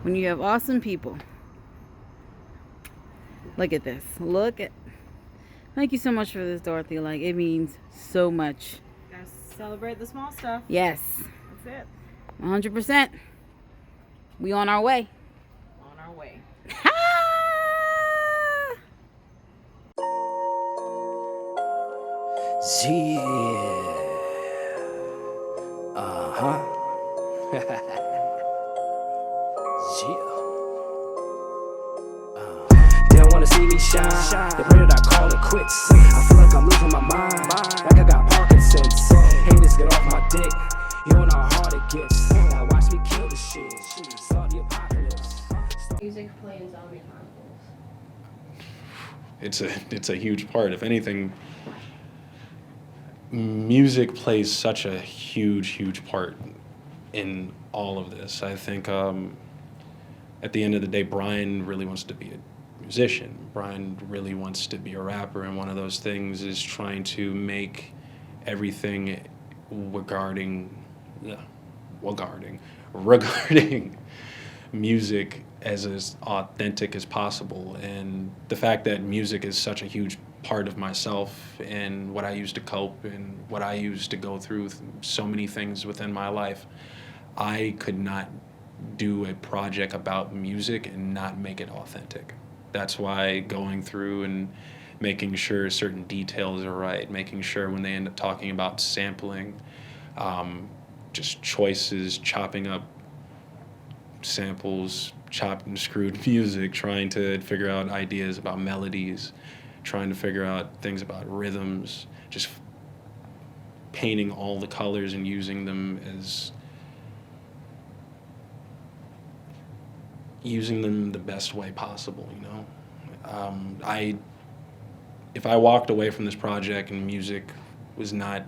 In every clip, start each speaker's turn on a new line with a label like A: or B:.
A: when you have awesome people. Look at this. Look at. Thank you so much for this, Dorothy. Like, it means so much.
B: Gotta celebrate the small stuff.
A: Yes.
B: That's it.
A: 100%. We on our way.
B: On our way.
C: Yeah. Uh-huh. Yeah. They don't wanna see me shine. They pray that I call it quits. I feel like I'm losing my mind, like I got Parkinson's. Haters get off my dick. You don't know how hard it gets. Now watch me kill the shit. Start the apocalypse.
D: Music play in Zombie Chronicles?
E: It's a huge part. If anything, music plays such a huge part in all of this. I think at the end of the day, Brian really wants to be a musician. Brian really wants to be a rapper, and one of those things is trying to make everything regarding music as authentic as possible. And the fact that music is such a huge part of myself and what I use to cope and what I use to go through so many things within my life, I could not do a project about music and not make it authentic. That's why going through and making sure certain details are right, making sure when they end up talking about sampling, just choices, chopping up samples, chopped and screwed music, trying to figure out ideas about melodies, trying to figure out things about rhythms, just painting all the colors and using them the best way possible, you know. If I walked away from this project and music was not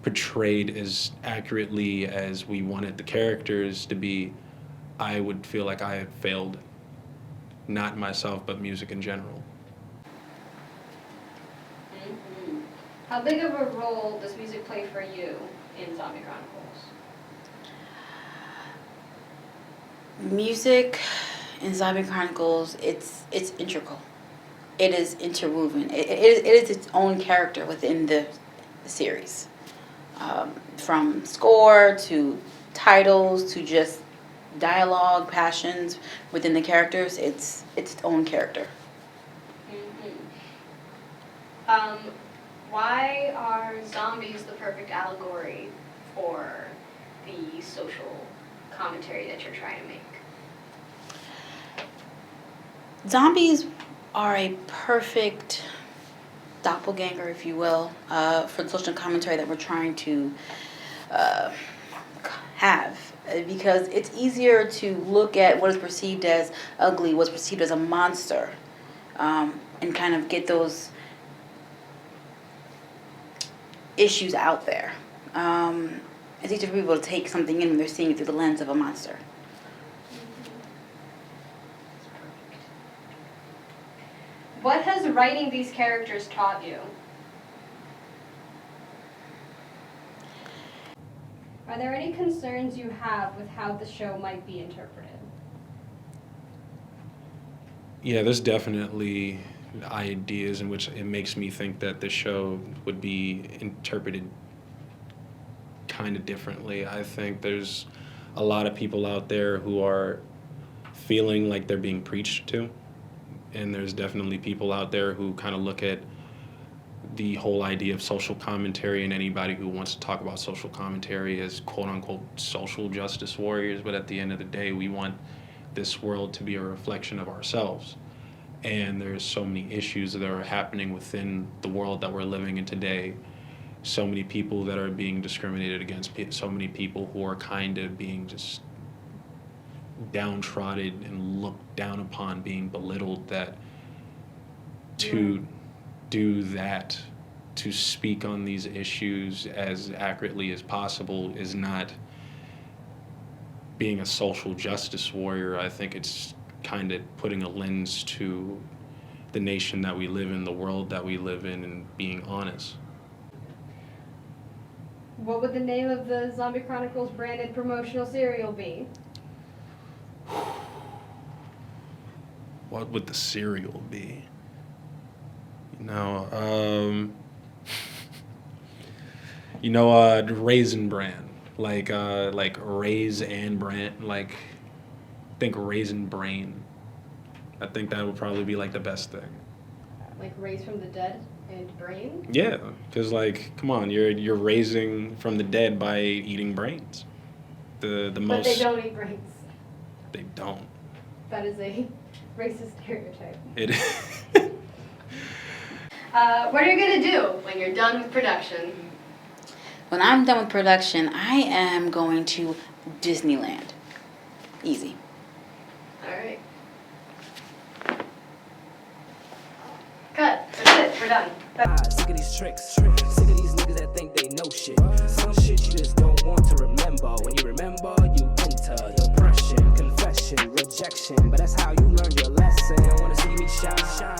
E: portrayed as accurately as we wanted the characters to be, I would feel like I had failed, not myself, but music in general.
D: Mm-hmm. How big of a role does music play for you in Zombie Chronicles?
A: Music in Zombie Chronicles, it's integral. It is interwoven. It is its own character within the series. From score to titles to just dialogue, passions within the characters, it's its own character.
D: Mm-hmm. Why are zombies the perfect allegory for the social commentary that you're trying to make?
A: Zombies are a perfect doppelganger, if you will, for the social commentary that we're trying to have. Because it's easier to look at what is perceived as ugly, what's perceived as a monster, and kind of get those issues out there. It's easier for people to take something in when they're seeing it through the lens of a monster.
D: What has writing these characters taught you? Are there any concerns you have with how the show might be interpreted?
E: Yeah, there's definitely ideas in which it makes me think that the show would be interpreted kind of differently. I think there's a lot of people out there who are feeling like they're being preached to, and there's definitely people out there who kind of look at the whole idea of social commentary and anybody who wants to talk about social commentary as quote-unquote social justice warriors. But at the end of the day, we want this world to be a reflection of ourselves. And there's so many issues that are happening within the world that we're living in today. So many people that are being discriminated against, so many people who are kind of being just downtrodden and looked down upon, being belittled, that to do that, to speak on these issues as accurately as possible is not being a social justice warrior. I think it's kind of putting a lens to the nation that we live in, the world that we live in, and being honest.
D: What would the name of the Zombie Chronicles branded promotional cereal be?
E: What would the cereal be? Raisin Bran, like Raisin and Bran, like think Raisin Brain. I think that would probably be like the best thing.
D: Like raised from the dead and brain?
E: Yeah, because like, come on, you're raising from the dead by eating brains. The
D: But
E: most.
D: they don't eat brains.
E: They don't.
D: That is a racist stereotype.
E: It.
D: What are you gonna do when you're done with production?
A: When I'm done with production, I am going to Disneyland. Easy.
D: All right. Cut. That's it. We're done.
C: Sick of these tricks, sick of these niggas that think they know shit. Some shit you just don't want to remember. When you remember, you enter depression, confession, rejection. But that's how you learn your lesson. You don't wanna see me shine.